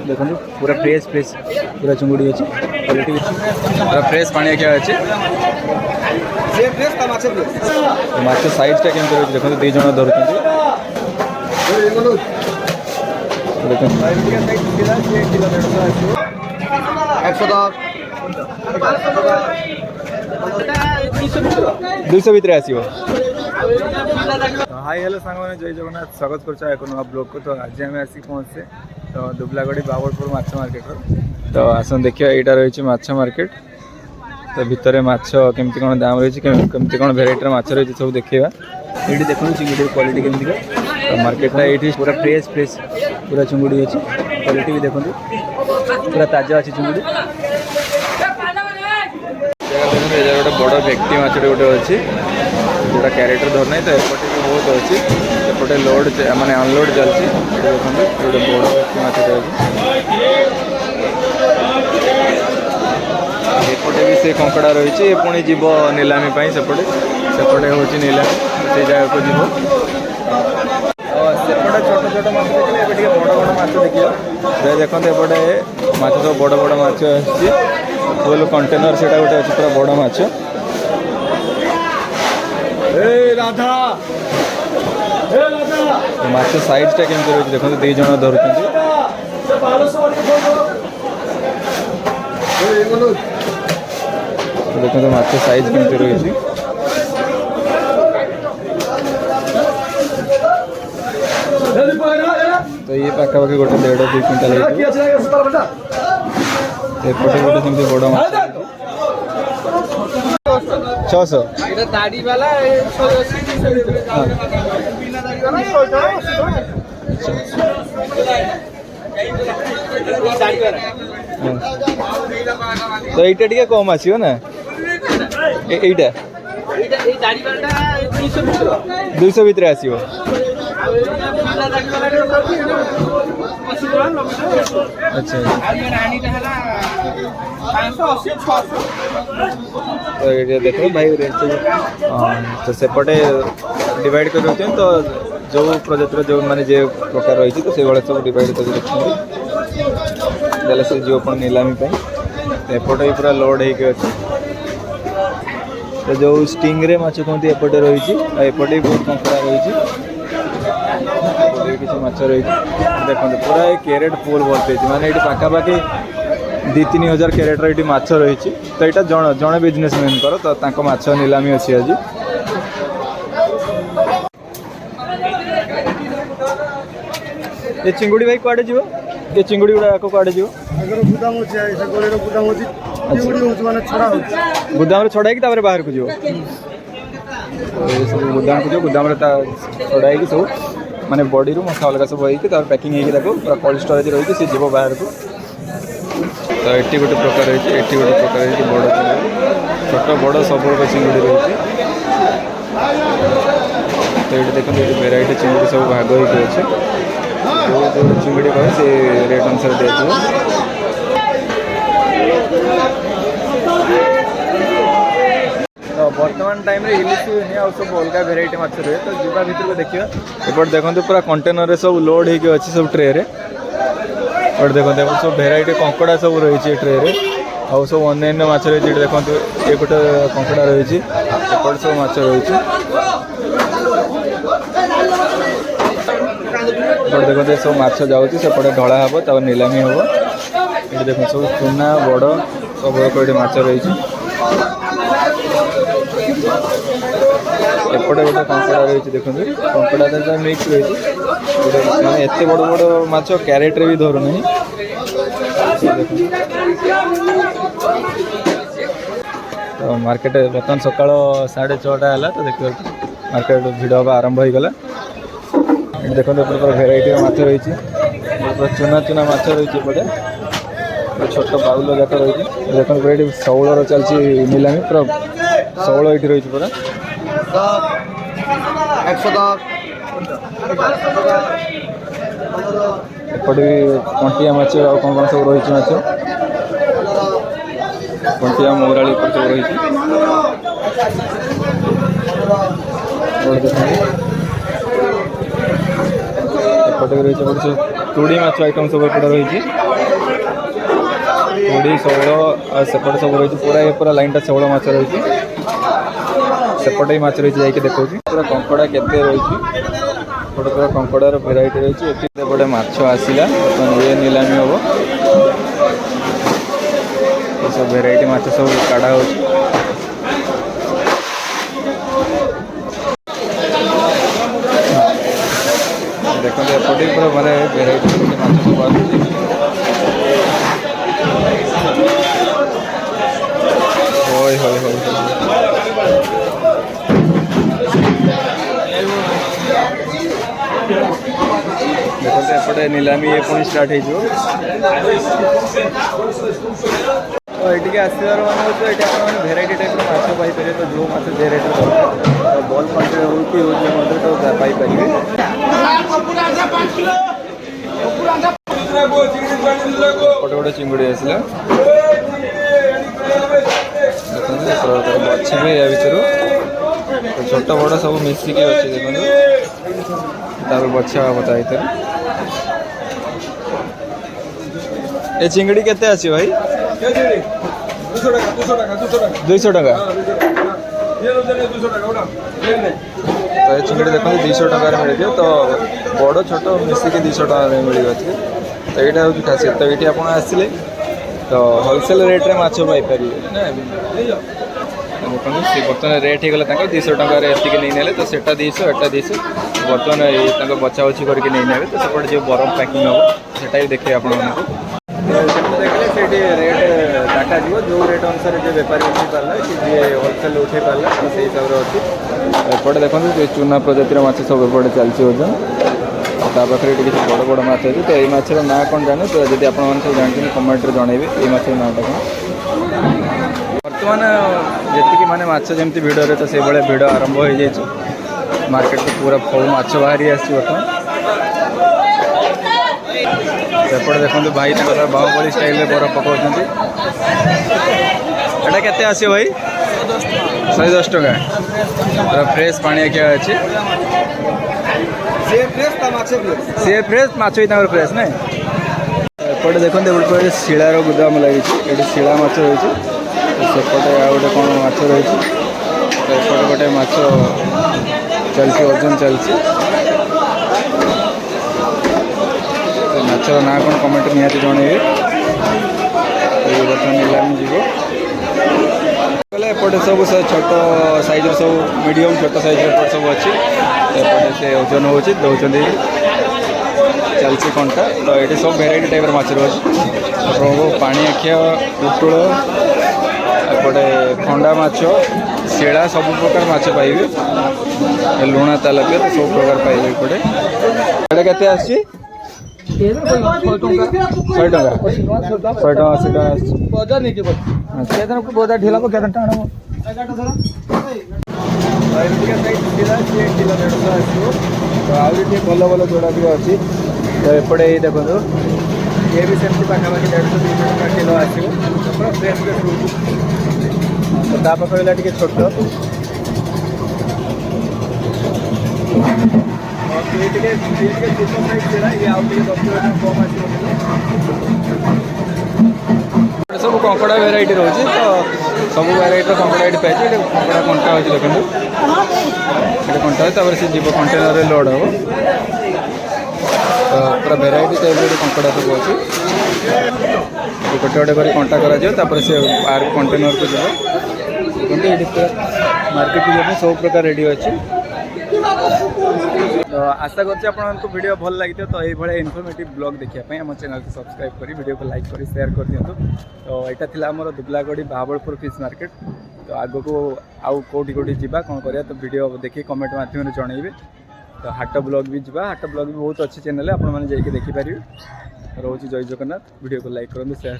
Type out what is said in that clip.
देखो पूरा fresh fresh पूरा चुंगुड़ी अच्छी क्वालिटी पूरा फ्रेश पानी क्या अच्छे माछ साइज टा केमती रही देखो दी जन धरुं दुईश भितर आसो। हाई हेलो सांग मैंने जय जगन्नाथ स्वागत कर एक नुआ ब्लॉग को। तो आज आम आसिक पहुँचे तो दुबलागढ़ी बावलपुर माछ मार्केट तो आसन देखिए यहाँ रही माछ मार्केट। तो भितर माछ केमती कौन दाम रही केमती कौन भेराइटर माछ रही सब देखा ये देखो चिंगुड़ी क्वालिटी केमती तो मार्केटा ये पूरा फ्रेश फ्रेश पूरा चिंगुड़ी अच्छी क्वालिटी भी देखो पूरा ताजा अच्छी चिंगुड़ी। गोटे बड़ व्यक्ति माछटे गोटे अच्छी जोटा क्यारेटर धरना तो एपटे भी बहुत अच्छी एपटे लोड माने अनलोड चलती देखते गोटे बड़ व्यक्ति माछटे एपटे भी से कंकड़ा रही पुणी जीव नीलामी सेपटे सेपटे हूँ नीलामी से जगह को जीव सेपटे छोट छोट माछ देखिए बड़ बड़ माछ देखिए देखते एपटे माछ सब बड़ बड़ माछ फुल कंटेनर से गोटे अच्छे पूरा बड़ माछ माछ साइज टा केमती रही देखो दी जन धरुं देखो माछ साइज केमती रही तो ये पाखापाखि गोटे 1.5-2 क्विंटाल एपटे गोटे सेमती बड़ माछ 600 दाढ़ी वाला तो ये टे कम आसो ना ये 200 भितर आसो। अच्छा तो ये देखो भाई तो सेपटे डिवाइड कर रखते तो जो प्रजातिर जो माने जो प्रकार रही तो से सब डिवाइड कर रखते से जो नीलामी एपटे भी पूरा लोड हो तो जो स्टिंगरे माछ कहते एपटे रही एपटे बहुत कंकड़ा रही किसी माछ रही देखो पूरा कैरेट फुल भर्ती माने ये पाखापाखि 2-3 हजार कैरेटर ये माछ रही तो यहाँ जड़े बिजनेसमैन तो माछ नीलामी अच्छी आज ये चिंगुड़ी भाई कुआड़े जीव ये चिंगुड़ी गुड़ा कुआड़े जीव गुदाम छड़ा कि बाहर को जीव सब गुदाम को जो गुदाम छड़ा सब माने बॉडी रू मसा अलग सब होगी पैकिंग होगी कोल्ड स्टोरेज रही सी जीव बाहर को। तो ये गोटे प्रकार रही ये गोटे प्रकार रही बड़ चिंगुड़ी छोट बड़ सब चिंगुड़ी रही तो ये देखते ये भेराइटी चिंगुड़ी सब भाग हो अच्छे जो चिंगुड़ी कहे से रेट अनुसार दिया तो वर्तमान टाइम रे इलिश हुए आ सब अलग भेराइटी माछ रहे तो जीवा भितर को देखिए एपट देखते पूरा कंटेनर सब लोड हो अच्छी सब ट्रे रे और देखते सब भेराइटी कंकड़ा सब रही ट्रे रे आ सब अन्य माछ रही देखते ये गोटे कंकड़ा रही एपट सब माछ रही देखते सब माछ जापटे ढला हम तब नीलामी हम ये देख सब चूना बड़ सब माछ रही एपटे गोटे कंकड़ा रही देखो कंकड़ा मिक्स रही मैंने एत बड़ बड़ माछ क्यारेट भी धरू ना तो मार्केट बर्तमान सकाल 6:30 है तो देखिए मार्केट भिड़ हाँ आरंभ हो गला ये देखो पूरा भेराइटी माछ रही पूरा चूना चूना माछ रही एपटे छोट बाउल जाक रही देखो पूरा ये शौल चलती नीलामी पूरा शौल ये रही पूरा एपटे भी कंटिया माछ कौन कौन सब रही माछ कंटिया मौराड़ी सब रही एपटे रही तुड़ी माछ आइटम सब एपटे रही तुड़ी शौल सेपटे सब रही पूरा पूरा लाइन शौल माछ रही सेपटे ही माछ रही जाकि देखा पूरा कंकड़ा केते रही पूरा कंकड़ार भेराइटी रही एपटे माछ आसला ये नीलामी हम सब भेराइटी माछ सब काढ़ा हो देखते एपटे पूरा माने भेराइटी माछ सब आस देखते एपटे नीलामी ये पुणी स्टार्ट हो ये आसबार मान ये आप भेराइटी टाइप माछ पाइपर तो जो माछ जे रेट दरकार बल्क क्वांटिटी हो कि यूज तो पाइपर गोटे चिंगुड़ी आसला अच्छी भी या भर छोट बड़ सब मिसिकी अच्छे देखो बच्चा हम ता भर ये चिंगड़ी केते आसी भाई 200 टका तो ये चिंगड़ी देखो 200 टकर मिल तो बड़ छोट मिसिकी 200 टकर मिल तो यहाँ हूँ खासियत तो ये आप आसिले तो होलसेल रेट्रे माछ पाइपर देखो सी बर्तमान रेट हो गला 200 टकर एति नहीं तो सेटा 200 एटा 200 बर्तमान ये बचा बची करके नहीं ने तो सेपटे जो बरफ पैकिंग हम सेटा भी देखिए आप देखिए रेट डाटा जीव जो रेट अनुसार जो बेपारी उठे पारा कि जी होलसेल उठे पारा से हिसाब से अच्छी एपटे देखो चूना प्रजातिर माछ सब एपटे चलती ओजन पाखे किसी बड़ बड़ माछ अच्छे तो ये माछर ना कौन जाने तो जब आप सब जानते कमेंट जनइबे ये माछर नाटा कौन बर्तमान जी मैंने माछ जमी भिड़ तो से भाई भिड़ आरंभ हो जाए मार्केट तो पूरा फल माछ बाहरी आसी बर्तमान एपटे देखो भाई बाहुबली स्टाइल बरफ पकाउं एटा केते आसी भाई 110 टका पूरा फ्रेश पानी क्या अच्छे सी फ्रेश माछ भी फ्रेश ना एपटे देखते शिलार गुदाम लगी ये शिला माछ रही सेपटे आ गए कौन माछ रही एपटे गोटे माछ चलती ओजन चलती माछर ना कौन कमेंट निहाती जनइबे ये बर्तमान नीलामी जीव एपटे सब छोट साइज सब मीडियम छोट साइज एपटे सब अच्छी एपटे से ओजन हो दौरान चलती कंटा तो ये सब भेराइटी टाइप माछ रही पानी आखिया पुटुल एपटे खंडा माछ शिला सब प्रकार माछ पाइबे लुणा तालापिया तो सब प्रकार पाइबे एपटे केते आसी 100 टका 80 टका बजार ढिला को टाण तो आगे भल भल जोड़ा भी अच्छी तो एपटे देखो ये भी सेमती पाखापाखि 150-200 टका किलो आसो फ्रेश फ्रेश रोज तो पाखा टे छोट सब कंकड़ा भेराइटी रोचे तो सब भेराइटी कंकड़ा ये पाइए कंकड़ा कंटा अच्छे देखते कंटा है से जीव कंटेनर लोड हम तो पूरा भेराइटी टाइप कंकड़ा सब अच्छे गोटे गोटे कर कंटा कर से आर कंटेनर को जब ये मार्केट को सब प्रकार रेडी अच्छे तो आशा करते वीडियो भल लगी तो ये इनफॉर्मेटिव ब्लॉग देखिए आम चैनल को सब्सक्राइब करी वीडियो को लाइक करी शेयर कर दिंतु तो यहाँ था आमर दुबलागढ़ी बावलपुर फिश मार्केट तो आग को आउ कौटी कौटी जावा कौन करा तो वीडियो देखिए कमेंट माध्यम जनइबे तो हाट ब्लॉग भी जावा हाट ब्लॉग भी बहुत अच्छे चैनल आप देखिपारे रोचे जय जगन्नाथ वीडियो को लाइक करूँ शेयर